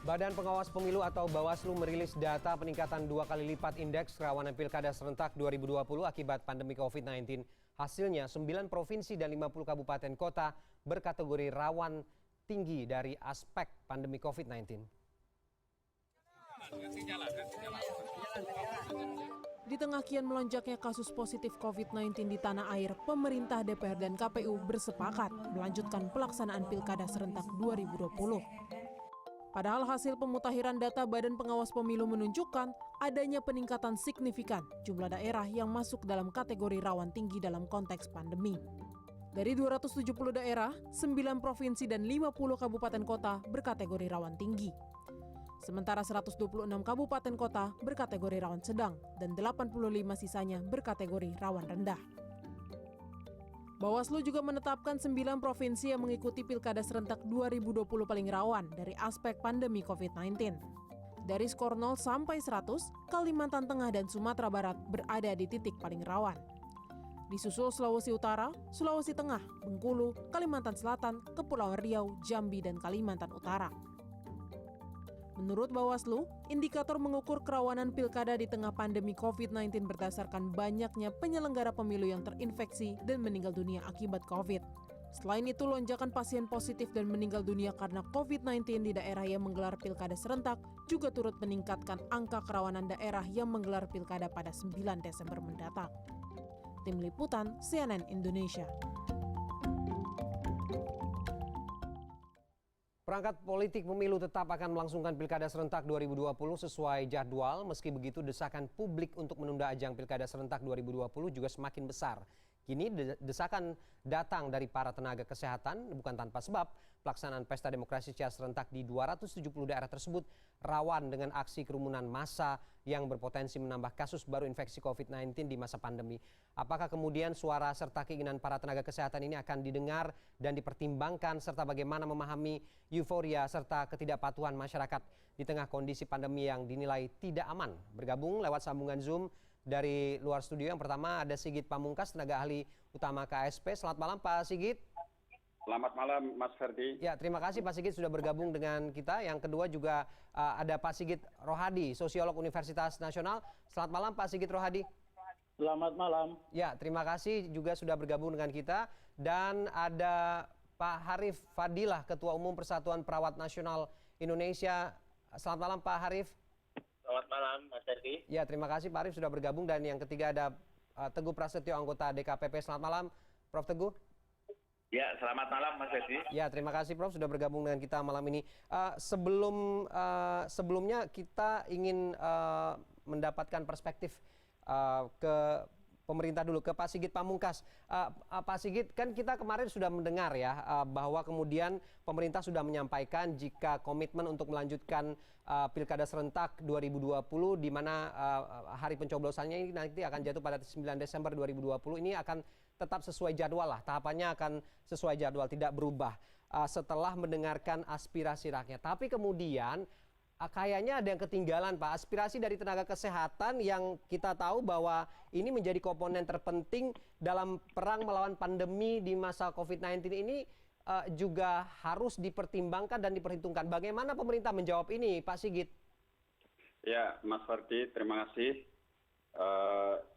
Badan Pengawas Pemilu atau Bawaslu merilis data peningkatan 2 kali lipat indeks kerawanan pilkada serentak 2020 akibat pandemi COVID-19. Hasilnya 9 provinsi dan 50 kabupaten kota berkategori rawan tinggi dari aspek pandemi COVID-19. Di tengah kian melonjaknya kasus positif COVID-19 di tanah air, pemerintah, DPR, dan KPU bersepakat melanjutkan pelaksanaan Pilkada serentak 2020. Padahal hasil pemutakhiran data Badan Pengawas Pemilu menunjukkan adanya peningkatan signifikan jumlah daerah yang masuk dalam kategori rawan tinggi dalam konteks pandemi. Dari 270 daerah, 9 provinsi dan 50 kabupaten kota berkategori rawan tinggi. Sementara 126 kabupaten kota berkategori rawan sedang dan 85 sisanya berkategori rawan rendah. Bawaslu juga menetapkan 9 provinsi yang mengikuti Pilkada serentak 2020 paling rawan dari aspek pandemi COVID-19. Dari skor 0 sampai 100, Kalimantan Tengah dan Sumatera Barat berada di titik paling rawan. Disusul Sulawesi Utara, Sulawesi Tengah, Bengkulu, Kalimantan Selatan, Kepulauan Riau, Jambi, dan Kalimantan Utara. Menurut Bawaslu, indikator mengukur kerawanan pilkada di tengah pandemi COVID-19 berdasarkan banyaknya penyelenggara pemilu yang terinfeksi dan meninggal dunia akibat COVID. Selain itu, lonjakan pasien positif dan meninggal dunia karena COVID-19 di daerah yang menggelar pilkada serentak juga turut meningkatkan angka kerawanan daerah yang menggelar pilkada pada 9 Desember mendatang. Tim Liputan CNN Indonesia. Perangkat politik pemilu tetap akan melangsungkan Pilkada serentak 2020 sesuai jadwal. Meski begitu, desakan publik untuk menunda ajang Pilkada serentak 2020 juga semakin besar. Kini desakan datang dari para tenaga kesehatan, bukan tanpa sebab. Pelaksanaan pesta demokrasi secara serentak di 270 daerah tersebut rawan dengan aksi kerumunan massa yang berpotensi menambah kasus baru infeksi COVID-19 di masa pandemi. Apakah kemudian suara serta keinginan para tenaga kesehatan ini akan didengar dan dipertimbangkan, serta bagaimana memahami euforia serta ketidakpatuhan masyarakat di tengah kondisi pandemi yang dinilai tidak aman? Bergabung lewat sambungan Zoom dari luar studio. Yang pertama ada Sigit Pamungkas, tenaga ahli utama KSP. Selamat malam Pak Sigit. Selamat malam Mas Ferdi. Ya, terima kasih Pak Sigit sudah bergabung dengan kita. Yang kedua juga ada Pak Sigit Rohadi, sosiolog Universitas Nasional. Selamat malam Pak Sigit Rohadi. Selamat malam. Ya, terima kasih juga sudah bergabung dengan kita. Dan ada Pak Harif Fadilah, Ketua Umum Persatuan Perawat Nasional Indonesia. Selamat malam Pak Harif. Selamat malam Mas Ferdi. Ya, terima kasih Pak Harif sudah bergabung. Dan yang ketiga ada Teguh Prasetyo, anggota DKPP. Selamat malam Prof. Teguh. Ya, selamat malam Mas Ferdi. Ya, terima kasih Prof sudah bergabung dengan kita malam ini. Sebelumnya kita ingin mendapatkan perspektif ke pemerintah dulu, ke Pak Sigit Pamungkas. Pak Sigit, kan kita kemarin sudah mendengar ya bahwa kemudian pemerintah sudah menyampaikan jika komitmen untuk melanjutkan Pilkada serentak 2020 di mana hari pencoblosannya ini nanti akan jatuh pada 9 Desember 2020 ini akan tetap sesuai jadwal lah, tahapannya akan sesuai jadwal, tidak berubah setelah mendengarkan aspirasi rakyat. Tapi kemudian kayaknya ada yang ketinggalan Pak, aspirasi dari tenaga kesehatan yang kita tahu bahwa ini menjadi komponen terpenting dalam perang melawan pandemi di masa COVID-19 ini juga harus dipertimbangkan dan diperhitungkan. Bagaimana pemerintah menjawab ini Pak Sigit? Ya Mas Ferdi, terima kasih.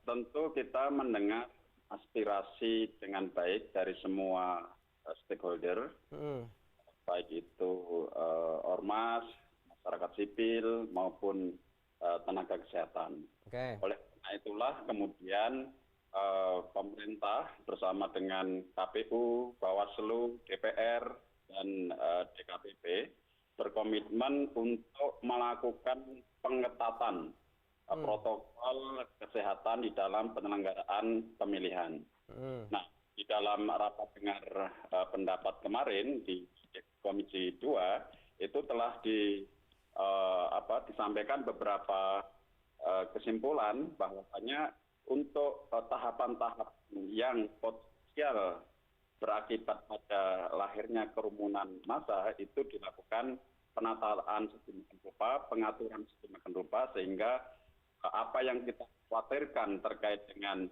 Tentu kita mendengar aspirasi dengan baik dari semua stakeholder, baik itu ormas, masyarakat sipil maupun tenaga kesehatan. Oleh karena itulah kemudian pemerintah bersama dengan KPU, Bawaslu, DPR, dan DKPP berkomitmen untuk melakukan pengetatan protokol kesehatan di dalam penyelenggaraan pemilihan. Nah, di dalam rapat dengar pendapat kemarin di Komisi 2 itu telah disampaikan beberapa kesimpulan bahwasanya untuk tahapan-tahapan yang potensial berakibat pada lahirnya kerumunan massa itu dilakukan penataan sedemikian rupa, pengaturan sedemikian rupa sehingga apa yang kita khawatirkan terkait dengan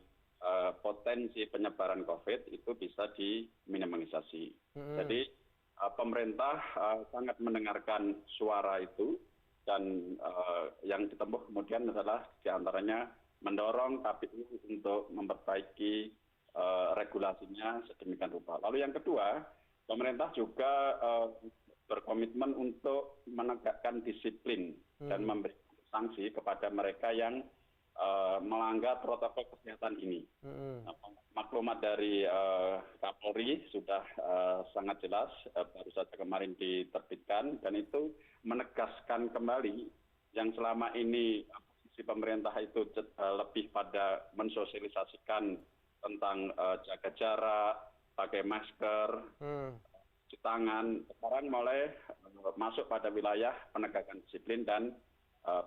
potensi penyebaran COVID itu bisa diminimalisasi. Jadi pemerintah sangat mendengarkan suara itu dan yang ditempuh kemudian adalah diantaranya mendorong KPU untuk memperbaiki regulasinya sedemikian rupa. Lalu yang kedua, pemerintah juga berkomitmen untuk menegakkan disiplin dan memberi sanksi kepada mereka yang melanggar protokol kesehatan ini. Maklumat dari Kapolri sudah sangat jelas, baru saja kemarin diterbitkan, dan itu menegaskan kembali yang selama ini posisi pemerintah itu lebih pada mensosialisasikan tentang jaga jarak, pakai masker, cuci tangan. Sekarang mulai masuk pada wilayah penegakan disiplin dan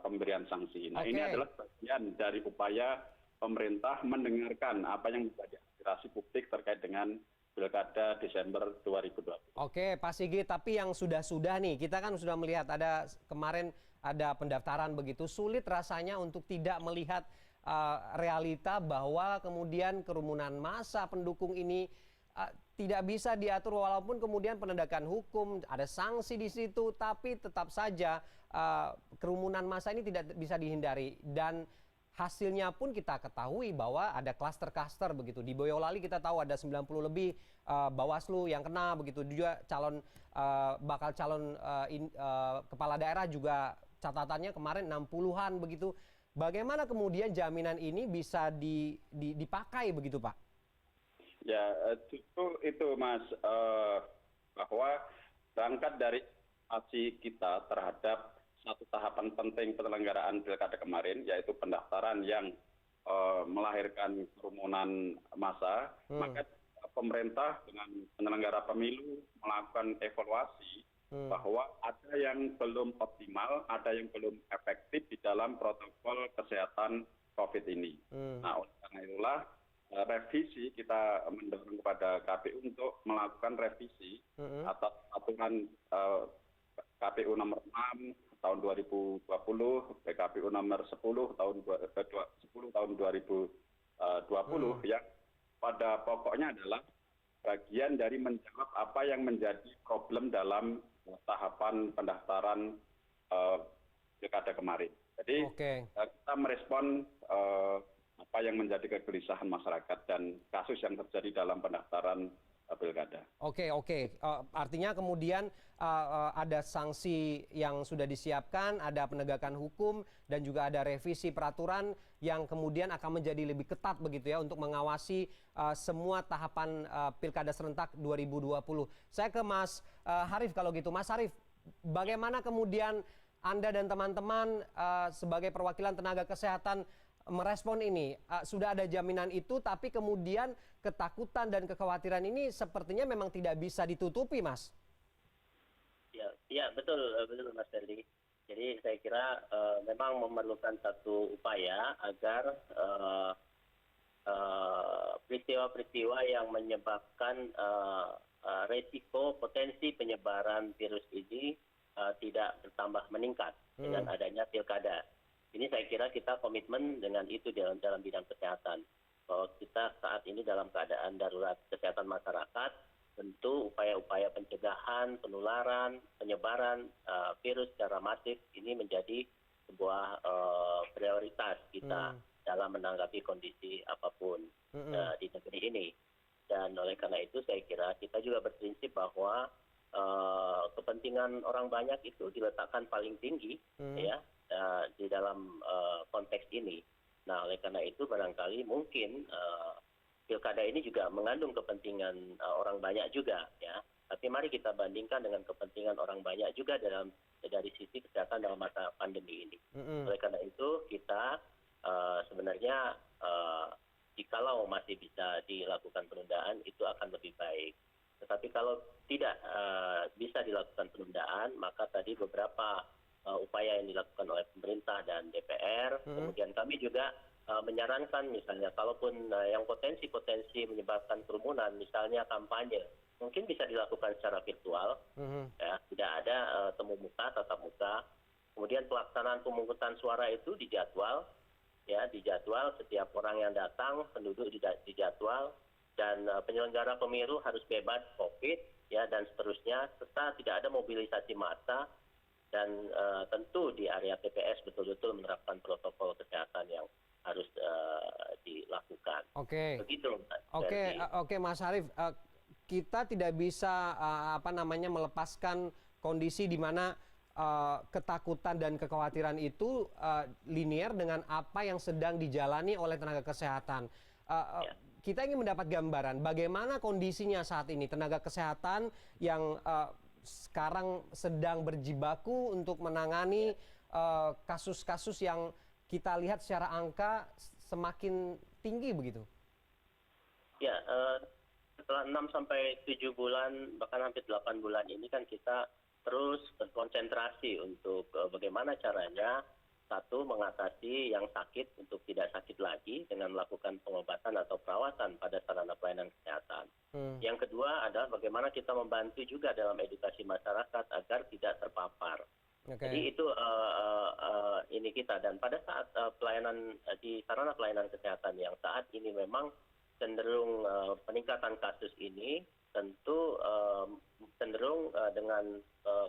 pemberian sanksi. Nah, ini adalah bagian dari upaya pemerintah mendengarkan apa yang menjadi aspirasi publik terkait dengan Pilkada Desember 2020. Oke, Pak Sigit, tapi yang sudah-sudah nih, kita kan sudah melihat ada kemarin ada pendaftaran begitu, sulit rasanya untuk tidak melihat realita bahwa kemudian kerumunan massa pendukung ini tidak bisa diatur, walaupun kemudian penegakan hukum, ada sanksi di situ, tapi tetap saja kerumunan massa ini tidak bisa dihindari. Dan hasilnya pun kita ketahui bahwa ada klaster-klaster begitu. Di Boyolali kita tahu ada 90 lebih Bawaslu yang kena begitu. Juga bakal calon kepala daerah juga catatannya kemarin 60-an begitu. Bagaimana kemudian jaminan ini bisa dipakai begitu, Pak? Ya, justru itu Mas, bahwa berangkat dari aksi kita terhadap satu tahapan penting penyelenggaraan Pilkada kemarin, yaitu pendaftaran yang melahirkan kerumunan massa, maka pemerintah dengan penyelenggara pemilu melakukan evaluasi bahwa ada yang belum optimal, ada yang belum efektif di dalam protokol kesehatan COVID ini. Nah, oleh karena itulah revisi, kita mendorong kepada KPU untuk melakukan revisi atas aturan KPU nomor 6 tahun 2020, PKPU nomor 10 tahun 2020 yang pada pokoknya adalah bagian dari menjawab apa yang menjadi problem dalam tahapan pendaftaran Pilkada kemarin. Jadi kita merespon apa yang menjadi kegelisahan masyarakat dan kasus yang terjadi dalam pendaftaran Pilkada. Oke. Artinya kemudian ada sanksi yang sudah disiapkan, ada penegakan hukum, dan juga ada revisi peraturan yang kemudian akan menjadi lebih ketat begitu ya untuk mengawasi semua tahapan Pilkada serentak 2020. Saya ke Mas Harif kalau gitu. Mas Harif, bagaimana kemudian Anda dan teman-teman sebagai perwakilan tenaga kesehatan merespon ini? Sudah ada jaminan itu, tapi kemudian ketakutan dan kekhawatiran ini sepertinya memang tidak bisa ditutupi, Mas. Ya betul Mas Ferdi. Jadi saya kira memang memerlukan satu upaya agar peristiwa-peristiwa yang menyebabkan resiko potensi penyebaran virus ini tidak bertambah meningkat dengan adanya pilkada. Ini saya kira kita komitmen dengan itu dalam bidang kesehatan. Bahwa kita saat ini dalam keadaan darurat kesehatan masyarakat, tentu upaya-upaya pencegahan, penularan, penyebaran virus secara masif ini menjadi sebuah prioritas kita dalam menanggapi kondisi apapun di negeri ini. Dan oleh karena itu saya kira kita juga berprinsip bahwa kepentingan orang banyak itu diletakkan paling tinggi ya di dalam konteks ini. Nah, oleh karena itu barangkali mungkin pilkada ini juga mengandung kepentingan orang banyak juga ya. Tapi mari kita bandingkan dengan kepentingan orang banyak juga dari sisi kesehatan dalam masa pandemi ini. Oleh karena itu kita sebenarnya jikalau masih bisa dilakukan penundaan itu akan lebih baik. Tetapi kalau tidak bisa dilakukan penundaan, maka tadi beberapa upaya yang dilakukan oleh pemerintah dan DPR, kemudian kami juga menyarankan misalnya kalaupun yang potensi menyebabkan kerumunan, misalnya kampanye, mungkin bisa dilakukan secara virtual, ya, tidak ada temu muka, tatap muka. Kemudian pelaksanaan pemungutan suara itu dijadwal setiap orang yang datang, penduduk dijadwal, dan penyelenggara pemilu harus bebas COVID ya dan seterusnya, serta tidak ada mobilisasi massa dan tentu di area TPS betul-betul menerapkan protokol kesehatan yang harus dilakukan. Oke. Begitu. Oke, Mas Arief, kita tidak bisa melepaskan kondisi di mana ketakutan dan kekhawatiran itu linier dengan apa yang sedang dijalani oleh tenaga kesehatan. Kita ingin mendapat gambaran bagaimana kondisinya saat ini tenaga kesehatan yang sekarang sedang berjibaku untuk menangani kasus-kasus yang kita lihat secara angka semakin tinggi begitu. Ya, setelah 6 sampai 7 bulan bahkan hampir 8 bulan ini kan kita terus berkonsentrasi untuk bagaimana caranya satu mengatasi yang sakit untuk tidak sakit lagi dengan melakukan pengobatan atau perawatan pada sarana pelayanan kesehatan. Yang kedua adalah bagaimana kita membantu juga dalam edukasi masyarakat agar tidak terpapar. Jadi itu ini kita, dan pada saat pelayanan di sarana pelayanan kesehatan yang saat ini memang cenderung peningkatan kasus ini tentu cenderung dengan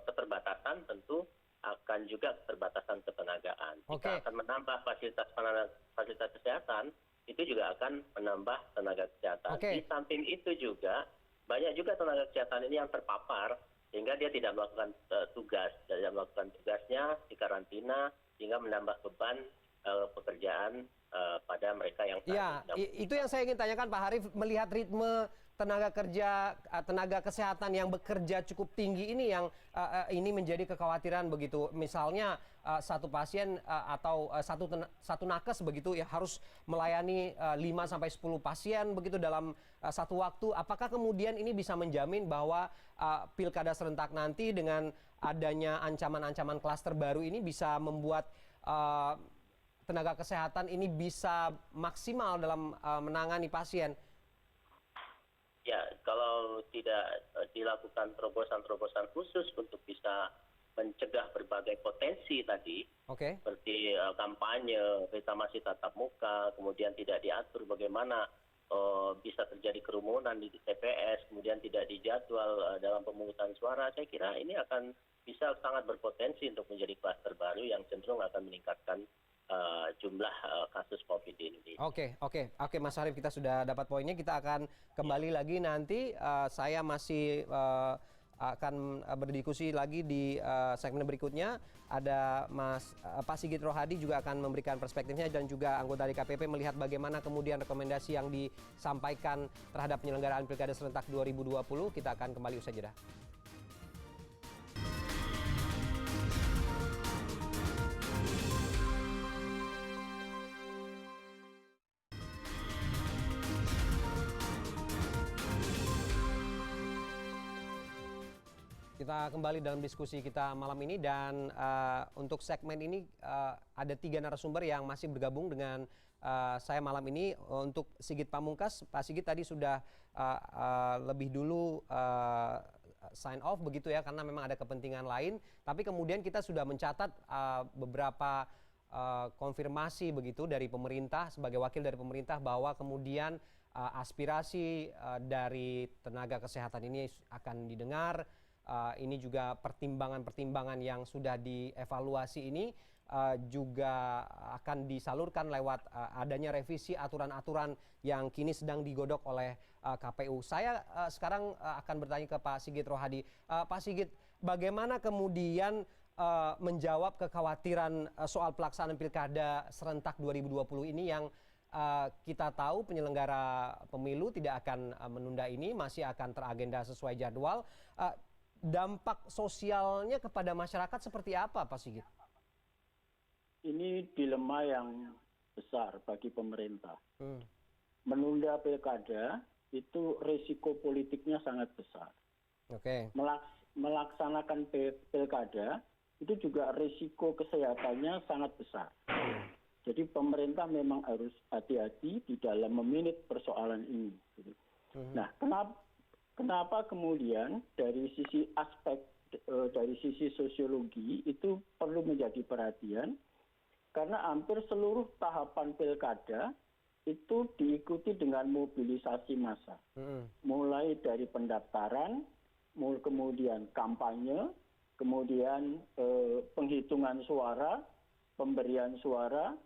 keterbatasan tentu akan juga keterbatasan ketenagaan. Kita akan menambah fasilitas kesehatan, itu juga akan menambah tenaga kesehatan. Di samping itu juga banyak juga tenaga kesehatan ini yang terpapar sehingga dia tidak melakukan tidak melakukan tugasnya di karantina sehingga menambah beban pekerjaan pada mereka yang itu yang saya ingin tanyakan Pak Harif, melihat ritme tenaga kesehatan yang bekerja cukup tinggi ini yang ini menjadi kekhawatiran begitu. Misalnya satu pasien atau satu nakes begitu ya harus melayani 5 sampai 10 pasien begitu dalam satu waktu. Apakah kemudian ini bisa menjamin bahwa pilkada serentak nanti dengan adanya ancaman-ancaman klaster baru ini bisa membuat tenaga kesehatan ini bisa maksimal dalam menangani pasien? Ya, kalau tidak dilakukan terobosan-terobosan khusus untuk bisa mencegah berbagai potensi tadi, seperti kampanye, reklamasi tatap muka, kemudian tidak diatur bagaimana bisa terjadi kerumunan di TPS, kemudian tidak dijadwal dalam pemungutan suara, saya kira ini akan bisa sangat berpotensi untuk menjadi klaster baru yang cenderung akan meningkatkan jumlah kasus COVID di Indonesia. Oke, Mas Arief, kita sudah dapat poinnya. Kita akan kembali lagi nanti. Saya masih akan berdiskusi lagi di segmen berikutnya. Ada Pak Sigit Rohadi juga akan memberikan perspektifnya dan juga anggota DKPP melihat bagaimana kemudian rekomendasi yang disampaikan terhadap penyelenggaraan Pilkada Serentak 2020. Kita akan kembali usai jeda. Kita kembali dalam diskusi kita malam ini dan untuk segmen ini ada 3 narasumber yang masih bergabung dengan saya malam ini. Untuk Sigit Pamungkas, Pak Sigit tadi sudah lebih dulu sign off begitu ya karena memang ada kepentingan lain. Tapi kemudian kita sudah mencatat beberapa konfirmasi begitu dari pemerintah sebagai wakil dari pemerintah bahwa kemudian aspirasi dari tenaga kesehatan ini akan didengar. Ini juga pertimbangan-pertimbangan yang sudah dievaluasi ini juga akan disalurkan lewat adanya revisi aturan-aturan yang kini sedang digodok oleh KPU. Saya sekarang akan bertanya ke Pak Sigit Rohadi. Pak Sigit, bagaimana kemudian menjawab kekhawatiran soal pelaksanaan Pilkada Serentak 2020 ini yang kita tahu penyelenggara pemilu tidak akan menunda ini, masih akan teragenda sesuai jadwal. Dampak sosialnya kepada masyarakat seperti apa, Pak Sigit? Ini dilema yang besar bagi pemerintah. Menunda pilkada itu risiko politiknya sangat besar. Melaksanakan pilkada itu juga risiko kesehatannya sangat besar. Jadi pemerintah memang harus hati-hati di dalam memanage persoalan ini. Nah, kenapa kemudian dari sisi aspek dari sisi sosiologi itu perlu menjadi perhatian? Karena hampir seluruh tahapan pilkada itu diikuti dengan mobilisasi massa. Mulai dari pendaftaran, kemudian kampanye, kemudian penghitungan suara, pemberian suara,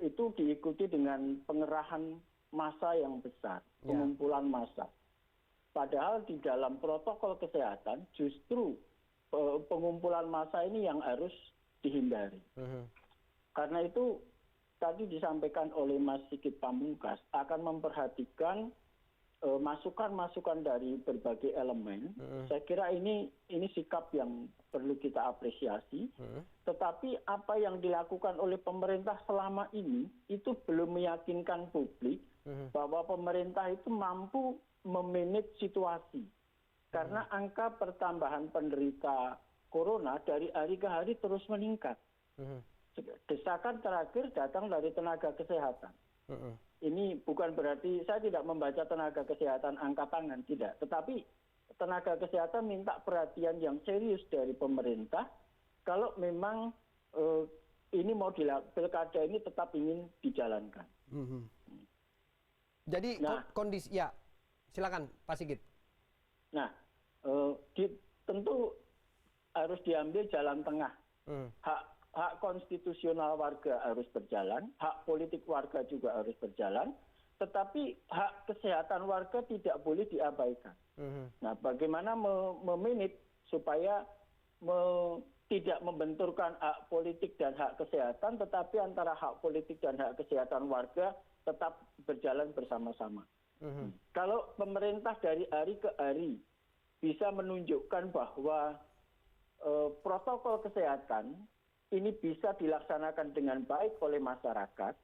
itu diikuti dengan pengerahan massa yang besar, pengumpulan massa. Padahal di dalam protokol kesehatan justru pengumpulan massa ini yang harus dihindari. Karena itu tadi disampaikan oleh Mas Sigit Pamungkas akan memperhatikan masukan-masukan dari berbagai elemen. Saya kira ini sikap yang perlu kita apresiasi. Tetapi apa yang dilakukan oleh pemerintah selama ini itu belum meyakinkan publik bahwa pemerintah itu mampu memanage situasi. Karena angka pertambahan penderita corona dari hari ke hari terus meningkat. Desakan terakhir datang dari tenaga kesehatan. Ini bukan berarti saya tidak membaca tenaga kesehatan angkat tangan, tidak. Tetapi tenaga kesehatan minta perhatian yang serius dari pemerintah kalau memang ini mau pilkada ini tetap ingin dijalankan. Jadi kondisi, ya silakan Pak Sigit. Nah, tentu harus diambil jalan tengah. Hak konstitusional warga harus berjalan, hak politik warga juga harus berjalan, tetapi hak kesehatan warga tidak boleh diabaikan. Nah, bagaimana memanage supaya tidak membenturkan hak politik dan hak kesehatan, tetapi antara hak politik dan hak kesehatan warga tetap berjalan bersama-sama. Kalau pemerintah dari hari ke hari bisa menunjukkan bahwa protokol kesehatan ini bisa dilaksanakan dengan baik oleh masyarakat,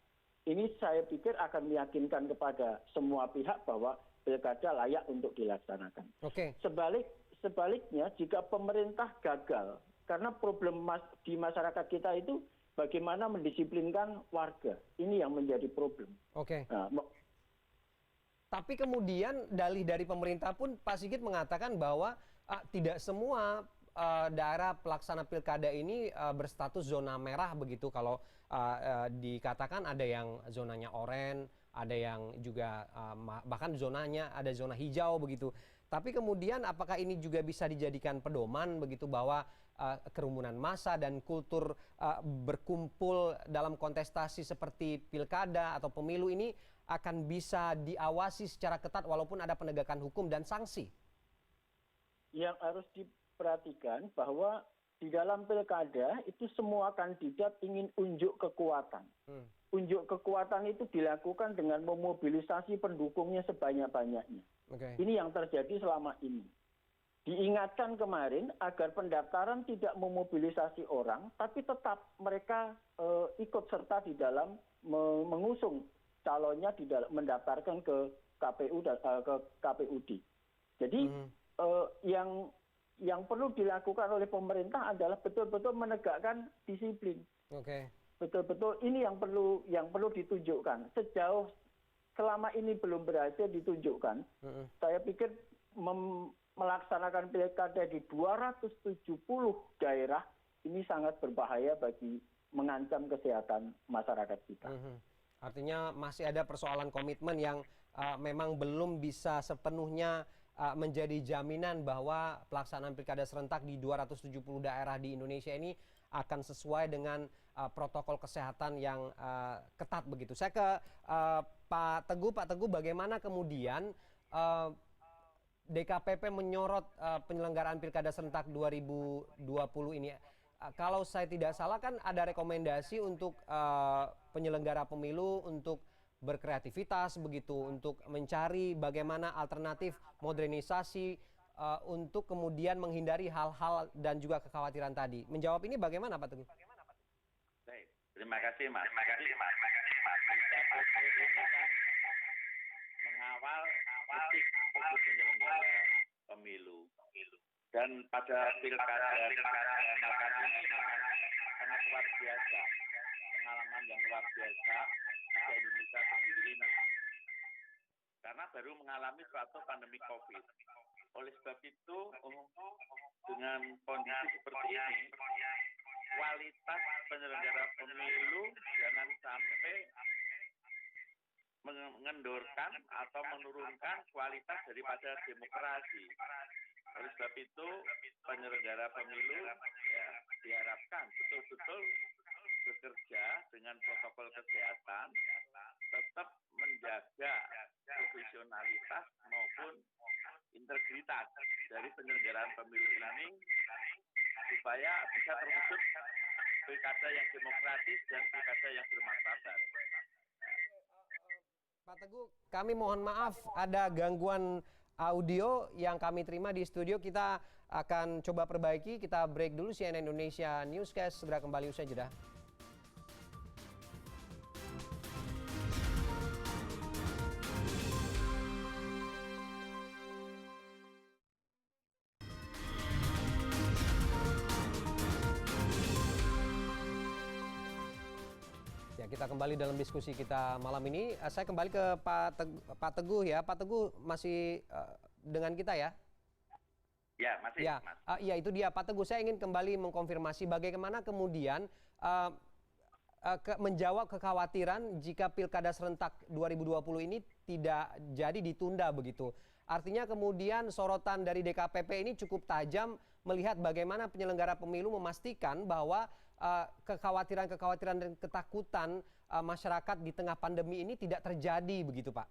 ini saya pikir akan meyakinkan kepada semua pihak bahwa pilkada layak untuk dilaksanakan. Sebaliknya, jika pemerintah gagal, karena problem di masyarakat kita itu bagaimana mendisiplinkan warga, ini yang menjadi problem. Tapi kemudian dalih dari pemerintah pun Pak Sigit mengatakan bahwa tidak semua daerah pelaksana pilkada ini berstatus zona merah begitu. Kalau dikatakan ada yang zonanya oranye, ada yang juga bahkan zonanya ada zona hijau begitu. Tapi kemudian apakah ini juga bisa dijadikan pedoman begitu bahwa kerumunan massa dan kultur berkumpul dalam kontestasi seperti pilkada atau pemilu ini akan bisa diawasi secara ketat walaupun ada penegakan hukum dan sanksi? Yang harus perhatikan bahwa di dalam pilkada itu semua kandidat ingin unjuk kekuatan. Unjuk kekuatan itu dilakukan dengan memobilisasi pendukungnya sebanyak-banyaknya. Ini yang terjadi selama ini. Diingatkan kemarin agar pendaftaran tidak memobilisasi orang, tapi tetap mereka ikut serta di dalam mengusung calonnya di dalam mendaftarkan ke KPU dan ke KPUD. Jadi yang perlu dilakukan oleh pemerintah adalah betul-betul menegakkan disiplin. Betul-betul ini yang perlu ditunjukkan. Sejauh selama ini belum berhasil ditunjukkan, saya pikir melaksanakan pilkada di 270 daerah ini sangat berbahaya bagi mengancam kesehatan masyarakat kita. Artinya masih ada persoalan komitmen yang memang belum bisa sepenuhnya menjadi jaminan bahwa pelaksanaan pilkada serentak di 270 daerah di Indonesia ini akan sesuai dengan protokol kesehatan yang ketat begitu. Saya ke Pak Teguh, bagaimana kemudian DKPP menyorot penyelenggaraan pilkada serentak 2020 ini? Kalau saya tidak salah kan ada rekomendasi untuk penyelenggara pemilu untuk berkreativitas begitu, untuk mencari bagaimana alternatif modernisasi untuk kemudian menghindari hal-hal dan juga kekhawatiran tadi. Menjawab ini bagaimana Pak Teguh? Baik, terima kasih Mas. Mengawal etik bagi penyelenggara pemilu. Dan pada pilkada kali ini sangat luar biasa, pengalaman yang luar biasa di Indonesia sendiri ini. Karena baru mengalami suatu pandemi COVID. Oleh sebab itu, dengan kondisi seperti ini, kualitas penyelenggara pemilu jangan sampai mengendorkan atau menurunkan kualitas daripada demokrasi. Oleh sebab itu, penyelenggara pemilu ya, diharapkan betul-betul bekerja dengan protokol kesehatan, tetap menjaga profesionalitas maupun integritas dari penyelenggaraan pemilu ini supaya bisa terwujud pilkada yang demokratis dan pilkada yang bermartabat. Pak Teguh, kami mohon maaf ada gangguan audio yang kami terima di studio. Kita akan coba perbaiki. Kita break dulu. CNN Indonesia Newscast segera kembali usai jeda. Ya, kita kembali dalam diskusi kita malam ini. Saya kembali ke Pak Teguh ya. Pak Teguh masih dengan kita ya? Ya, masih. Ya, Mas. ya itu dia Pak Teguh. Saya ingin kembali mengkonfirmasi bagaimana kemudian menjawab kekhawatiran jika Pilkada serentak 2020 ini tidak jadi ditunda begitu. Artinya kemudian sorotan dari DKPP ini cukup tajam melihat bagaimana penyelenggara pemilu memastikan bahwa kekhawatiran-kekhawatiran dan ketakutan masyarakat di tengah pandemi ini tidak terjadi begitu Pak?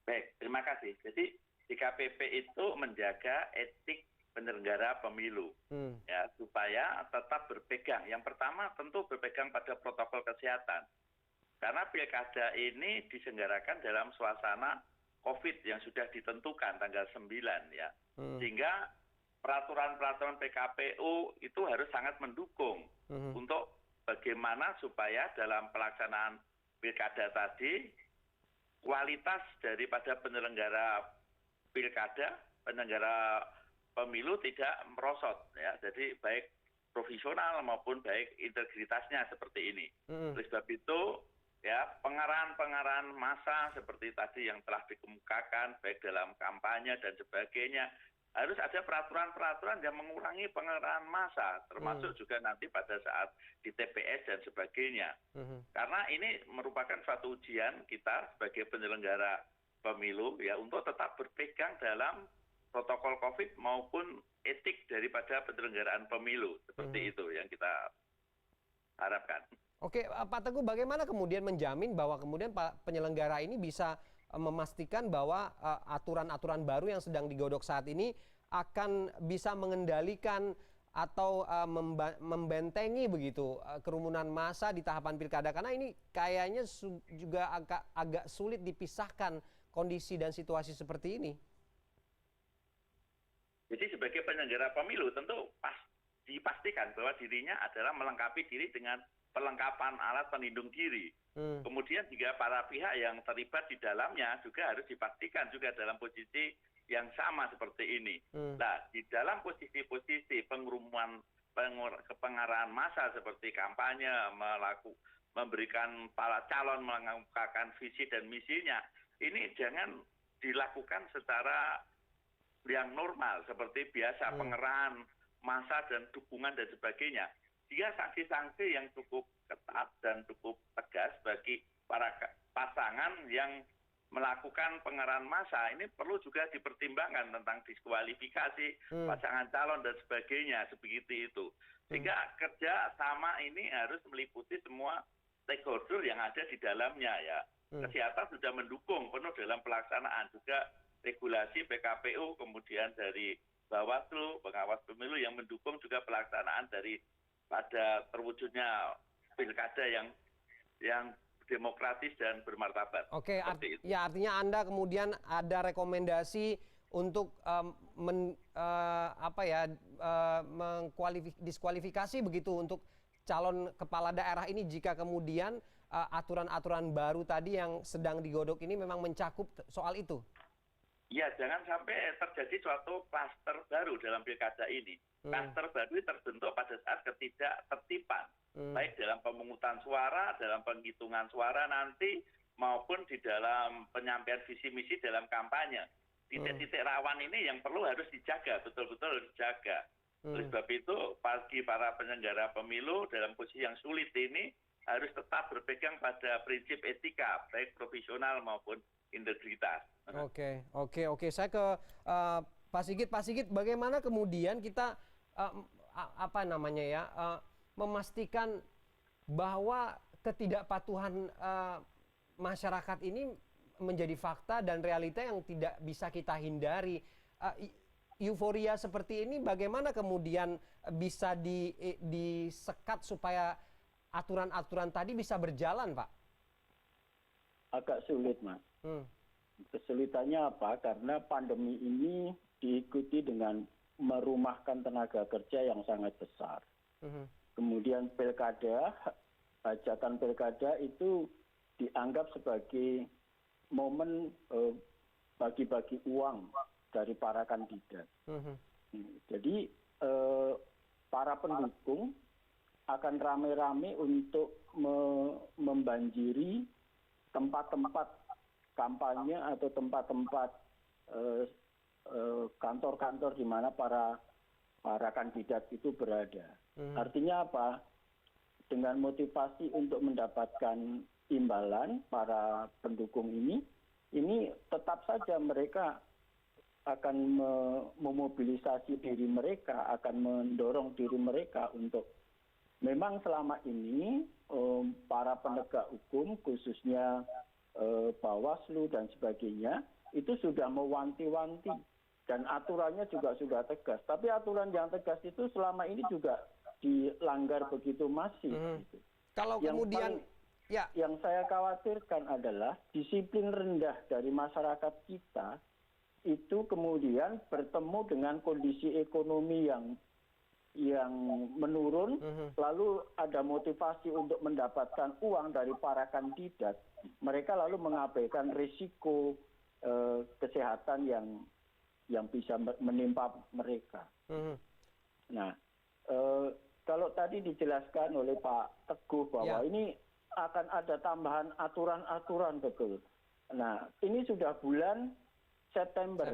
Baik, terima kasih. Jadi DKPP itu menjaga etik penyelenggara pemilu ya supaya tetap berpegang. Yang pertama tentu berpegang pada protokol kesehatan. Karena pilkada ini diselenggarakan dalam suasana COVID yang sudah ditentukan tanggal 9 ya. Sehingga peraturan-peraturan PKPU itu harus sangat mendukung untuk bagaimana supaya dalam pelaksanaan pilkada tadi kualitas daripada penyelenggara pilkada, penyelenggara pemilu tidak merosot ya. Jadi baik profesional maupun baik integritasnya seperti ini. Oleh sebab itu ya pengarahan-pengarahan massa seperti tadi yang telah dikemukakan baik dalam kampanye dan sebagainya harus ada peraturan-peraturan yang mengurangi pengerahan massa, termasuk juga nanti pada saat di TPS dan sebagainya. Karena ini merupakan suatu ujian kita sebagai penyelenggara pemilu ya untuk tetap berpegang dalam protokol COVID maupun etik daripada penyelenggaraan pemilu. Seperti itu yang kita harapkan. Oke, Pak Teguh, bagaimana kemudian menjamin bahwa kemudian penyelenggara ini bisa memastikan bahwa aturan-aturan baru yang sedang digodok saat ini akan bisa mengendalikan atau membentengi begitu kerumunan massa di tahapan pilkada, karena ini kayaknya juga agak sulit dipisahkan kondisi dan situasi seperti ini. Jadi sebagai penyelenggara pemilu tentu dipastikan bahwa dirinya adalah melengkapi diri dengan perlengkapan alat pelindung diri. Kemudian juga para pihak yang terlibat di dalamnya juga harus dipastikan juga dalam posisi yang sama seperti ini. Nah, di dalam posisi-posisi pengarahan massa seperti kampanye, memberikan para calon mengungkapkan visi dan misinya, ini jangan dilakukan secara yang normal seperti biasa pengerahan massa dan dukungan dan sebagainya. Dia sanksi-sanksi yang cukup ketat dan cukup tegas bagi para pasangan yang melakukan pengerahan massa. Ini perlu juga dipertimbangkan tentang diskualifikasi pasangan calon dan sebagainya, sebegitu itu. Sehingga kerja sama ini harus meliputi semua stakeholder yang ada di dalamnya ya. Kesehatan sudah mendukung penuh dalam pelaksanaan, juga regulasi PKPU, kemudian dari Bawaslu, pengawas pemilu yang mendukung juga pelaksanaan dari pada terwujudnya pilkada yang demokratis dan bermartabat. Oke, ya artinya Anda kemudian ada rekomendasi untuk mendiskualifikasi begitu untuk calon kepala daerah ini jika kemudian aturan-aturan baru tadi yang sedang digodok ini memang mencakup soal itu. Ya, jangan sampai terjadi suatu klaster baru dalam pilkada ini. Klaster baru terbentuk pada saat ketidaktertiban, baik dalam pemungutan suara, dalam penghitungan suara nanti, maupun di dalam penyampaian visi misi dalam kampanye. Titik-titik rawan ini yang perlu harus dijaga, betul-betul harus dijaga. Oleh sebab itu, bagi para penyelenggara pemilu dalam posisi yang sulit ini, harus tetap berpegang pada prinsip etika, baik profesional maupun integritas. Oke. Saya ke Pak Sigit. Pak Sigit, bagaimana kemudian kita memastikan bahwa ketidakpatuhan masyarakat ini menjadi fakta dan realita yang tidak bisa kita hindari. Euforia seperti ini bagaimana kemudian bisa disekat supaya aturan-aturan tadi bisa berjalan, Pak? Agak sulit, Mas. Kesulitannya apa? Karena pandemi ini diikuti dengan merumahkan tenaga kerja yang sangat besar. Kemudian pilkada, hajatan pilkada itu dianggap sebagai momen bagi-bagi uang dari para kandidat. Jadi para pendukung akan rame-rame untuk membanjiri tempat-tempat kampanye atau tempat-tempat kantor-kantor di mana para kandidat itu berada. Artinya apa? Dengan motivasi untuk mendapatkan imbalan para pendukung ini tetap saja mereka akan memobilisasi diri mereka, akan mendorong diri mereka untuk memang selama ini para penegak hukum khususnya Bawaslu dan sebagainya itu sudah mewanti-wanti dan aturannya juga sudah tegas. Tapi aturan yang tegas itu selama ini juga dilanggar begitu masif. Gitu. Kalau kemudian yang saya khawatirkan adalah disiplin rendah dari masyarakat kita itu kemudian bertemu dengan kondisi ekonomi yang menurun, lalu ada motivasi untuk mendapatkan uang dari para kandidat, mereka lalu mengabaikan risiko kesehatan yang bisa menimpa mereka. Nah, kalau tadi dijelaskan oleh Pak Teguh bahwa ini akan ada tambahan aturan-aturan, betul. Nah, ini sudah bulan September.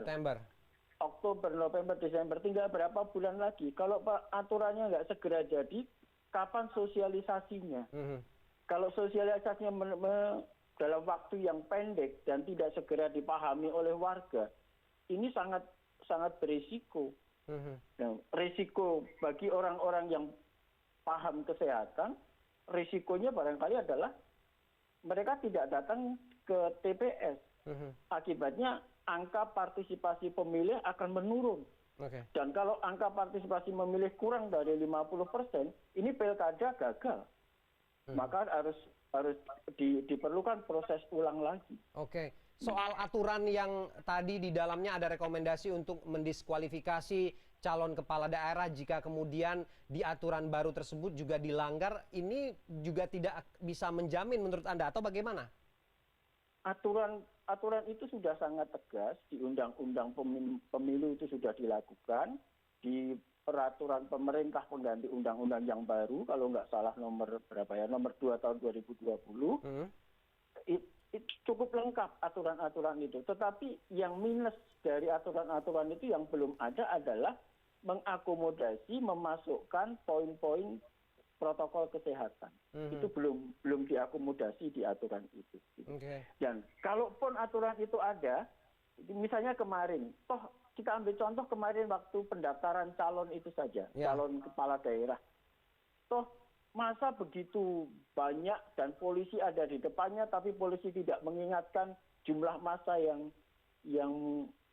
Oktober, November, Desember, tinggal berapa bulan lagi. Kalau aturannya nggak segera jadi, kapan sosialisasinya? Kalau sosialisasinya dalam waktu yang pendek dan tidak segera dipahami oleh warga, ini sangat sangat berisiko. Nah, risiko bagi orang-orang yang paham kesehatan, risikonya barangkali adalah mereka tidak datang ke TPS. Akibatnya angka partisipasi pemilih akan menurun. Dan kalau angka partisipasi pemilih kurang dari 50%, ini pilkada gagal. Maka harus diperlukan proses ulang lagi. Soal aturan yang tadi di dalamnya ada rekomendasi untuk mendiskualifikasi calon kepala daerah jika kemudian di aturan baru tersebut juga dilanggar, ini juga tidak bisa menjamin menurut Anda atau bagaimana? Aturan itu sudah sangat tegas, di Undang-Undang Pemilu itu sudah dilakukan, di peraturan pemerintah pengganti undang-undang yang baru, kalau nggak salah nomor 2 tahun 2020, itu cukup lengkap aturan-aturan itu. Tetapi yang minus dari aturan-aturan itu yang belum ada adalah mengakomodasi, memasukkan poin-poin protokol kesehatan. Itu belum diakomodasi di aturan itu. Dan kalaupun aturan itu ada, misalnya kemarin, toh kita ambil contoh kemarin waktu pendaftaran calon itu saja, calon kepala daerah. Toh masa begitu banyak dan polisi ada di depannya, tapi polisi tidak mengingatkan jumlah massa yang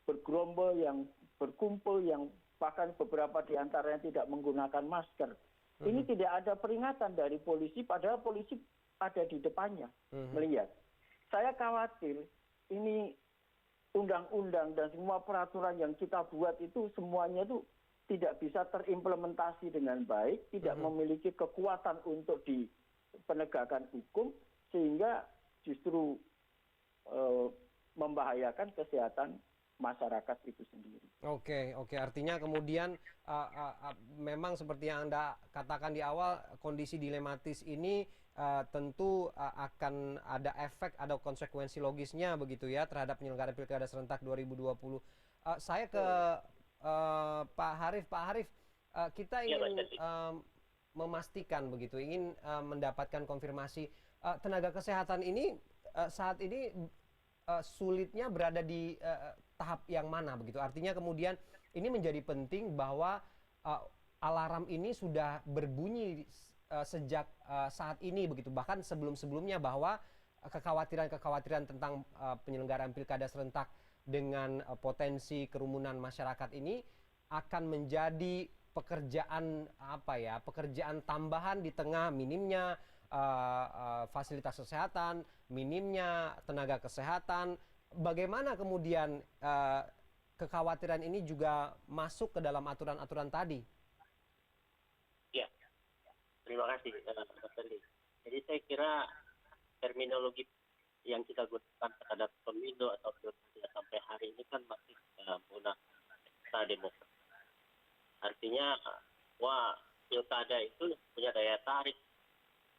bergerombol, yang berkumpul, yang bahkan beberapa di antaranya tidak menggunakan masker. Ini tidak ada peringatan dari polisi, padahal polisi ada di depannya melihat. Saya khawatir ini undang-undang dan semua peraturan yang kita buat itu semuanya itu tidak bisa terimplementasi dengan baik, tidak memiliki kekuatan untuk di penegakan hukum, sehingga justru membahayakan kesehatan masyarakat itu sendiri. Oke. Artinya kemudian memang seperti yang Anda katakan di awal, kondisi dilematis ini tentu akan ada efek, ada konsekuensi logisnya begitu ya terhadap penyelenggaraan Pilkada serentak 2020. Saya ke Pak Harif. Pak Harif, kita ingin memastikan begitu, ingin mendapatkan konfirmasi tenaga kesehatan ini saat ini sulitnya berada di tahap yang mana begitu. Artinya kemudian ini menjadi penting bahwa alarm ini sudah berbunyi sejak saat ini begitu. Bahkan sebelum-sebelumnya bahwa kekhawatiran-kekhawatiran tentang penyelenggaraan pilkada serentak dengan potensi kerumunan masyarakat ini akan menjadi pekerjaan tambahan di tengah minimnya fasilitas kesehatan, minimnya tenaga kesehatan. Bagaimana kemudian kekhawatiran ini juga masuk ke dalam aturan-aturan tadi? Ya, terima kasih Dr. Lee. Jadi saya kira terminologi yang kita gunakan terhadap pemilu atau pilkada sampai hari ini kan masih menggunakan pesta demokrasi. Artinya, pilkada itu punya daya tarik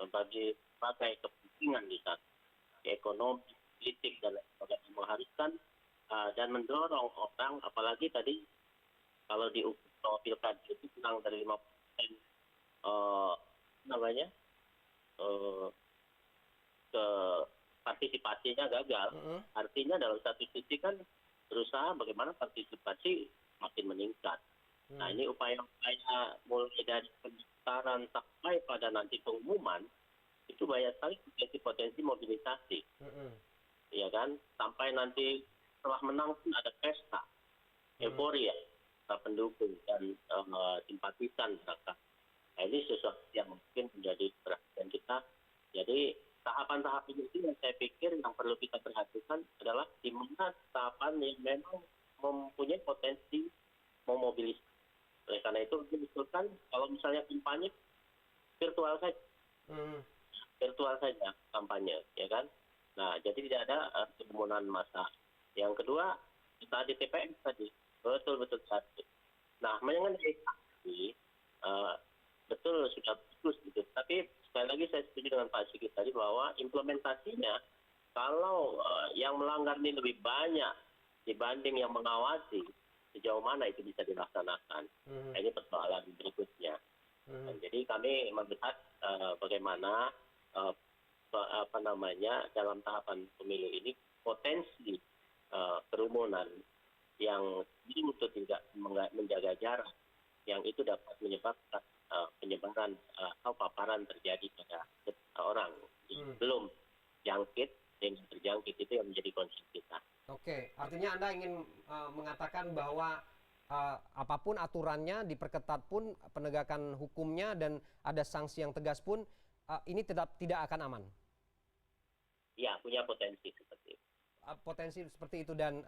bagi berbagai kepentingan di sana, ekonomi, politik, dan sebagainya, mengharuskan dan mendorong orang, apalagi tadi kalau diukur pilkada itu kurang dari 5% ke partisipasinya gagal. Artinya dalam satu sisi kan berusaha bagaimana partisipasi makin meningkat. Nah, ini upaya-upaya mulai dari pendaftaran sampai pada nanti pengumuman itu banyak sekali potensi mobilisasi, ya kan? Sampai nanti setelah menang pun ada pesta, euforia, pendukung dan simpatisan masyarakat. Nah, ini sesuatu yang mungkin menjadi perhatian kita. Jadi tahapan-tahapan itu yang saya pikir yang perlu kita perhatikan adalah di mana tahapan yang memang mempunyai potensi memobilisasi. Oleh karena itu diusulkan kalau misalnya kampanye virtual saja, kampanye, ya kan? Nah, jadi tidak ada kerumunan massa. Yang kedua, kita di TPS tadi betul-betul satu. Nah, mengenai saksi, betul sudah bagus gitu. Tapi sekali lagi saya setuju dengan Pak Sigit tadi bahwa implementasinya kalau yang melanggar ini lebih banyak dibanding yang mengawasi, sejauh mana itu bisa dilaksanakan. Nah, ini persoalan berikutnya. Jadi kami melihat bagaimana dalam tahapan pemilu ini potensi kerumunan yang itu tidak menjaga jarak, yang itu dapat menyebabkan penyebaran atau paparan terjadi pada orang belum jangkit dan terjangkit, itu yang menjadi concern kita. Oke, artinya Anda ingin mengatakan bahwa apapun aturannya diperketat pun penegakan hukumnya dan ada sanksi yang tegas pun ini tidak akan aman. Ya, punya potensi seperti itu. Potensi seperti itu dan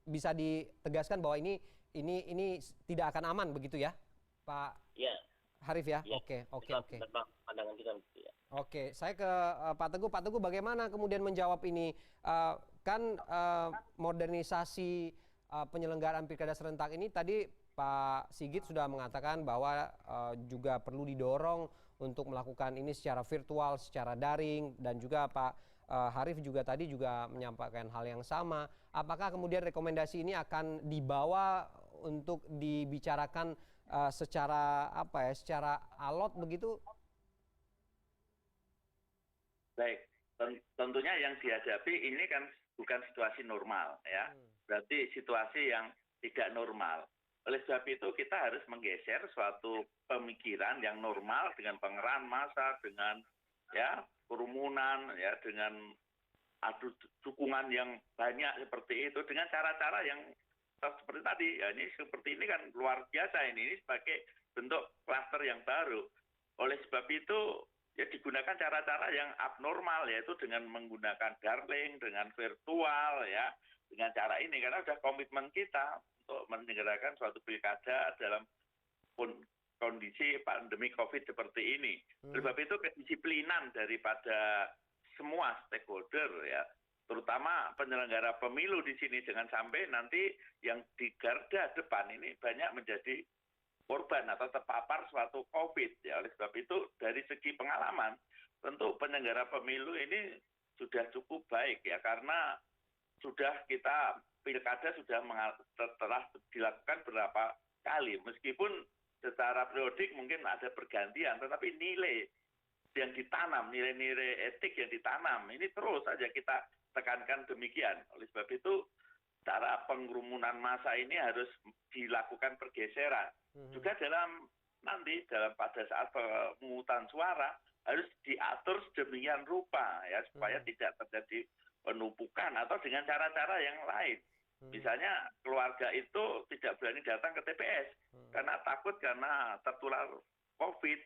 bisa ditegaskan bahwa ini tidak akan aman begitu ya, Pak Ya. Harif ya? Ya. Oke. Memang pandangan kita begitu ya. Oke, saya ke Pak Teguh. Pak Teguh, bagaimana kemudian menjawab ini? Kan modernisasi penyelenggaraan pilkada serentak ini tadi Pak Sigit sudah mengatakan bahwa juga perlu didorong untuk melakukan ini secara virtual, secara daring, dan juga Pak Harif juga tadi juga menyampaikan hal yang sama. Apakah kemudian rekomendasi ini akan dibawa untuk dibicarakan secara alot begitu? Baik, tentunya yang dihadapi ini kan bukan situasi normal ya. Berarti situasi yang tidak normal. Oleh sebab itu kita harus menggeser suatu pemikiran yang normal dengan pengerahan massa, dengan kerumunan, ya, dengan adu dukungan yang banyak seperti itu, dengan cara-cara yang seperti tadi. Ya, ini seperti ini kan luar biasa ini sebagai bentuk klaster yang baru. Oleh sebab itu ya digunakan cara-cara yang abnormal, yaitu dengan menggunakan darling, dengan virtual, ya, dengan cara ini karena sudah komitmen kita untuk menyelenggarakan suatu pilkada dalam kondisi pandemi COVID seperti ini. Sebab itu kedisiplinan daripada semua stakeholder, ya, terutama penyelenggara pemilu di sini, jangan sampai nanti yang di garda depan ini banyak menjadi korban atau terpapar suatu COVID. Ya, oleh sebab itu dari segi pengalaman tentu penyelenggara pemilu ini sudah cukup baik ya, karena sudah kita pilkada sudah telah dilakukan berapa kali, meskipun secara periodik mungkin ada pergantian, tetapi nilai yang ditanam, nilai-nilai etik yang ditanam, ini terus saja kita tekankan demikian. Oleh sebab itu, cara pengerumunan massa ini harus dilakukan pergeseran. Juga nanti pada saat pemungutan suara harus diatur sedemikian rupa ya supaya tidak terjadi penumpukan atau dengan cara-cara yang lain. Misalnya keluarga itu tidak berani datang ke TPS karena takut karena tertular COVID,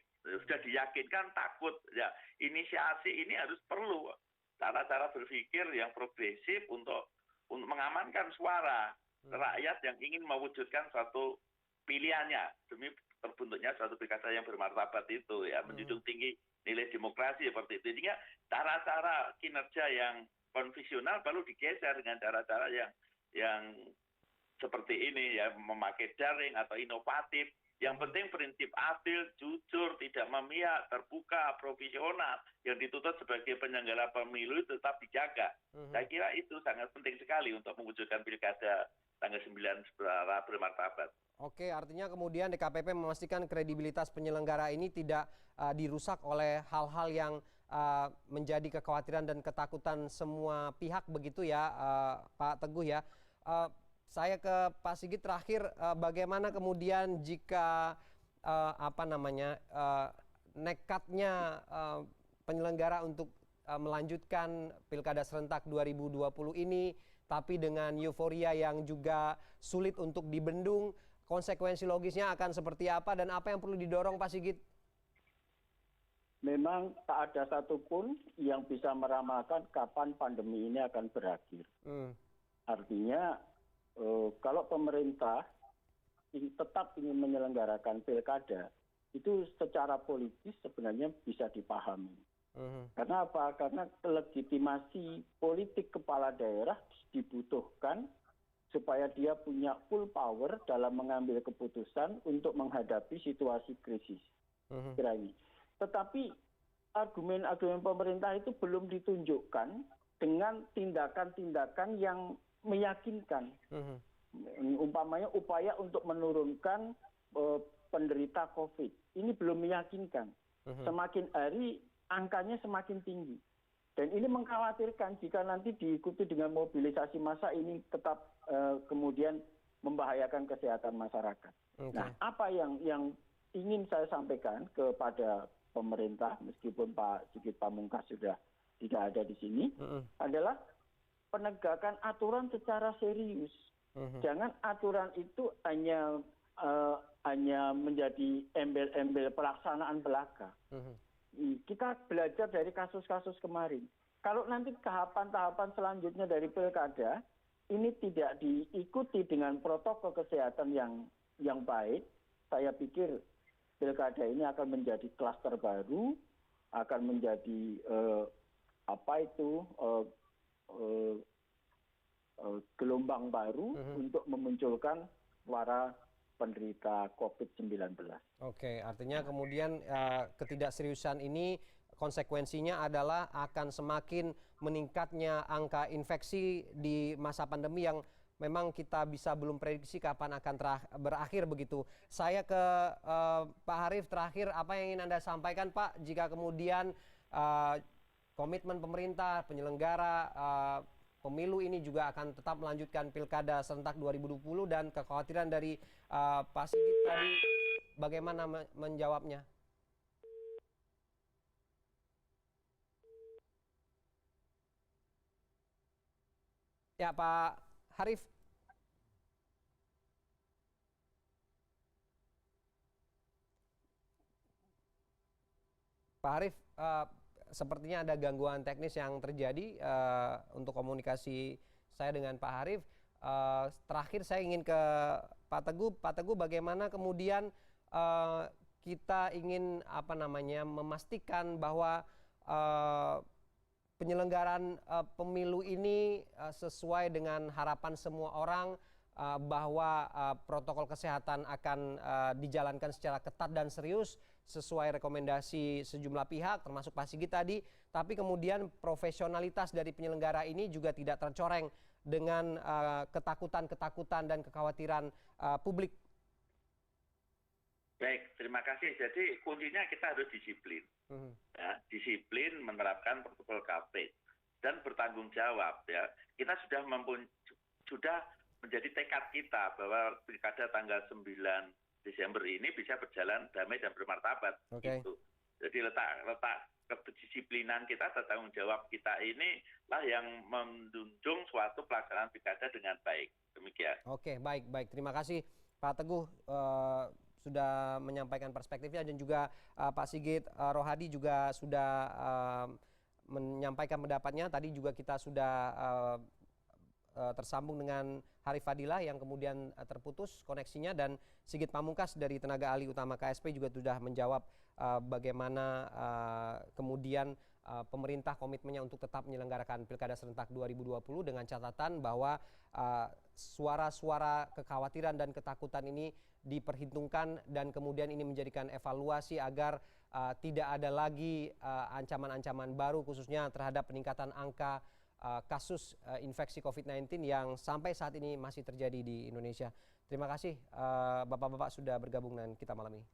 sudah diyakinkan takut. Ya, inisiasi ini harus perlu cara-cara berpikir yang progresif untuk mengamankan suara rakyat yang ingin mewujudkan suatu pilihannya demi terbentuknya suatu pilkada yang bermartabat itu ya, menjunjung tinggi nilai demokrasi seperti itu. Jadi cara-cara kinerja yang konvensional perlu digeser dengan cara-cara yang seperti ini ya, memakai daring atau inovatif. Yang penting prinsip adil, jujur, tidak memihak, terbuka, profesional yang dituntut sebagai penyelenggara pemilu tetap dijaga. Saya kira itu sangat penting sekali untuk mewujudkan pilkada tanggal 9 secara bermartabat. Oke, artinya kemudian DKPP memastikan kredibilitas penyelenggara ini tidak dirusak oleh hal-hal yang menjadi kekhawatiran dan ketakutan semua pihak begitu ya, Pak Teguh ya. Saya ke Pak Sigit terakhir, bagaimana kemudian jika nekatnya penyelenggara untuk melanjutkan Pilkada serentak 2020 ini, tapi dengan euforia yang juga sulit untuk dibendung, konsekuensi logisnya akan seperti apa dan apa yang perlu didorong, Pak Sigit? Memang tak ada satupun yang bisa meramalkan kapan pandemi ini akan berakhir. Artinya kalau pemerintah tetap ingin menyelenggarakan pilkada, itu secara politis sebenarnya bisa dipahami. Karena apa? Karena legitimasi politik kepala daerah dibutuhkan supaya dia punya full power dalam mengambil keputusan untuk menghadapi situasi krisis. Kira ini. Tetapi argumen-argumen pemerintah itu belum ditunjukkan dengan tindakan-tindakan yang meyakinkan. Umpamanya upaya untuk menurunkan penderita COVID. Ini belum meyakinkan. Semakin hari angkanya semakin tinggi. Dan ini mengkhawatirkan jika nanti diikuti dengan mobilisasi massa ini tetap kemudian membahayakan kesehatan masyarakat. Nah, apa yang ingin saya sampaikan kepada pemerintah, meskipun Pak Sigit Pamungkas sudah tidak ada di sini, adalah penegakan aturan secara serius. Jangan aturan itu hanya menjadi embel-embel pelaksanaan belaka. Kita belajar dari kasus-kasus kemarin. Kalau nanti tahapan-tahapan selanjutnya dari pilkada ini tidak diikuti dengan protokol kesehatan yang baik, saya pikir pilkada ini akan menjadi klaster baru, akan menjadi gelombang baru untuk memunculkan para penderita COVID-19. Oke, artinya kemudian ketidakseriusan ini konsekuensinya adalah akan semakin meningkatnya angka infeksi di masa pandemi yang memang kita bisa belum prediksi kapan akan berakhir begitu. Saya ke Pak Harif terakhir, apa yang ingin Anda sampaikan Pak jika kemudian komitmen pemerintah, penyelenggara pemilu ini juga akan tetap melanjutkan Pilkada serentak 2020 dan kekhawatiran dari Pak Sigit tadi bagaimana menjawabnya? Ya Pak Harif. Pak Harif, sepertinya ada gangguan teknis yang terjadi untuk komunikasi saya dengan Pak Harif. Terakhir saya ingin ke Pak Teguh. Pak Teguh, bagaimana kemudian kita ingin memastikan bahwa penyelenggaraan pemilu ini sesuai dengan harapan semua orang bahwa protokol kesehatan akan dijalankan secara ketat dan serius sesuai rekomendasi sejumlah pihak termasuk Pak Sigit tadi, tapi kemudian profesionalitas dari penyelenggara ini juga tidak tercoreng dengan ketakutan-ketakutan dan kekhawatiran publik. Baik, terima kasih. Jadi kuncinya kita harus disiplin. Ya, disiplin menerapkan protokol COVID dan bertanggung jawab. Ya, kita sudah menjadi tekad kita bahwa pilkada tanggal 9 Desember ini bisa berjalan damai dan bermartabat. Oke. Gitu. Jadi letak kedisiplinan kita, tanggung jawab kita inilah yang menjunjung suatu pelaksanaan pilkada dengan baik. Demikian. Oke, baik. Terima kasih Pak Teguh sudah menyampaikan perspektifnya, dan juga Pak Sigit Rohadi juga sudah menyampaikan pendapatnya. Tadi juga kita sudah tersambung dengan Harif Fadilah yang kemudian terputus koneksinya, dan Sigit Pamungkas dari tenaga ahli utama KSP juga sudah menjawab bagaimana kemudian pemerintah komitmennya untuk tetap menyelenggarakan Pilkada serentak 2020 dengan catatan bahwa suara-suara kekhawatiran dan ketakutan ini diperhitungkan, dan kemudian ini menjadikan evaluasi agar tidak ada lagi ancaman-ancaman baru khususnya terhadap peningkatan angka kasus infeksi COVID-19 yang sampai saat ini masih terjadi di Indonesia. Terima kasih Bapak-bapak sudah bergabung dengan kita malam ini.